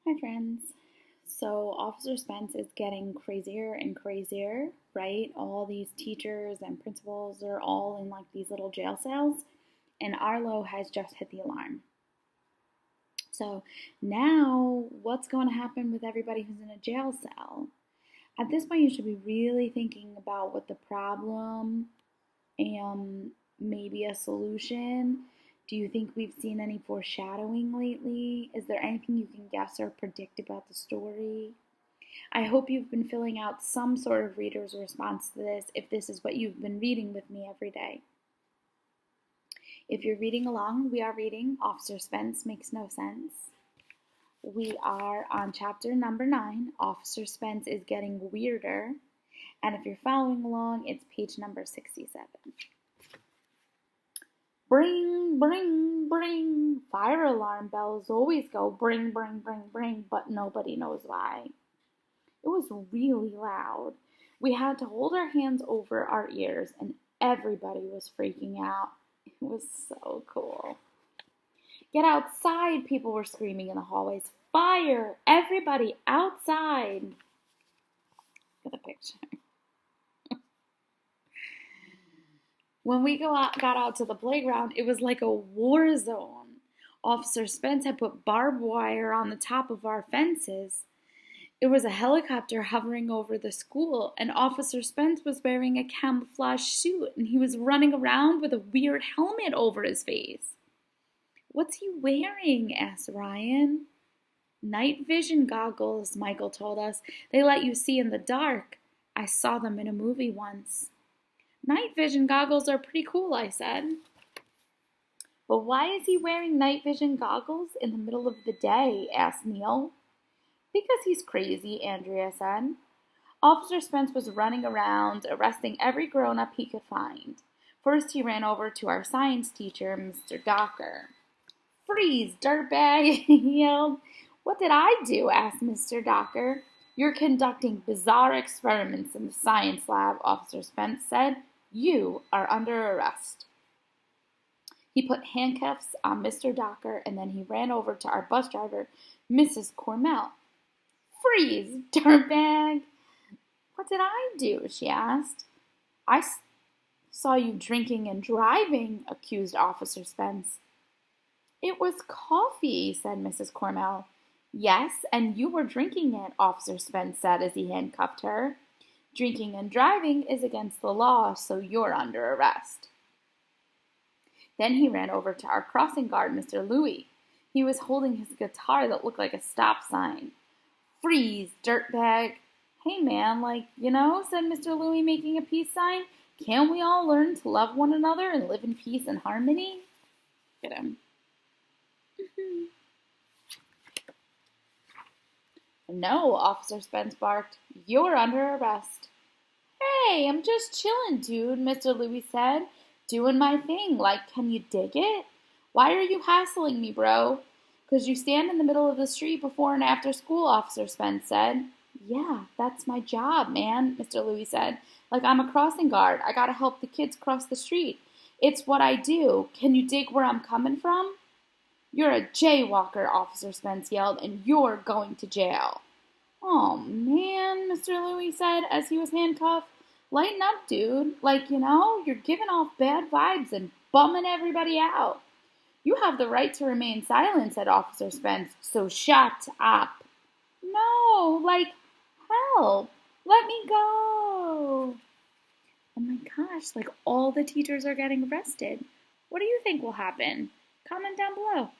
Hi, friends. So, Officer Spence is getting crazier and crazier, right? All these teachers and principals are all in like these little jail cells, and Arlo has just hit the alarm. So, now what's going to happen with everybody who's in a jail cell? At this point, you should be really thinking about what the problem and maybe a solution. Do you think we've seen any foreshadowing lately? Is there anything you can guess or predict about the story? I hope you've been filling out some sort of reader's response to this if this is what you've been reading with me every day. If you're reading along, we are reading Officer Spence Makes No Sense. We are on chapter number 9, Officer Spence is Getting Weirder. And if you're following along, it's page number 67. Bring, bring, bring. Fire alarm bells always go bring, bring, bring, bring, but nobody knows why. It was really loud. We had to hold our hands over our ears, and everybody was freaking out. It was so cool. Get outside, people were screaming in the hallways. Fire! Everybody outside! Look at the picture. When we got out to the playground, it was like a war zone. Officer Spence had put barbed wire on the top of our fences. It was a helicopter hovering over the school, and Officer Spence was wearing a camouflage suit, and he was running around with a weird helmet over his face. "What's he wearing?" asked Ryan. "Night vision goggles," Michael told us. "They let you see in the dark. I saw them in a movie once." "Night vision goggles are pretty cool," I said. "But why is he wearing night vision goggles in the middle of the day?" asked Neil. "Because he's crazy," Andrea said. Officer Spence was running around, arresting every grown-up he could find. First, he ran over to our science teacher, Mr. Docker. "Freeze, dirtbag!" he yelled. "What did I do?" asked Mr. Docker. "You're conducting bizarre experiments in the science lab," Officer Spence said. "You are under arrest." He put handcuffs on Mr. Docker, and then he ran over to our bus driver, Mrs. Cormel. "Freeze, dirtbag!" "What did I do?" she asked. "I saw you drinking and driving," accused Officer Spence. "It was coffee," said Mrs. Cormel. "Yes, and you were drinking it," Officer Spence said as he handcuffed her. "Drinking and driving is against the law, so you're under arrest." Then he ran over to our crossing guard, Mr. Louis. He was holding his guitar that looked like a stop sign. "Freeze, dirtbag!" "Hey man, said Mr. Louis, making a peace sign. "Can't we all learn to love one another and live in peace and harmony?" Look at him. "No," Officer Spence barked. "You're under arrest." "Hey, I'm just chilling, dude," Mr. Louis said. "Doing my thing. Can you dig it? Why are you hassling me, bro?" "'Cause you stand in the middle of the street before and after school," Officer Spence said. "Yeah, that's my job, man," Mr. Louis said. "I'm a crossing guard. I gotta help the kids cross the street. It's what I do. Can you dig where I'm coming from?" "You're a jaywalker," Officer Spence yelled, "and you're going to jail." "Oh, man," Mr. Louis said as he was handcuffed. "Lighten up, dude. You're giving off bad vibes and bumming everybody out." "You have the right to remain silent," said Officer Spence, "so shut up." "No, help. Let me go." Oh my gosh, all the teachers are getting arrested. What do you think will happen? Comment down below.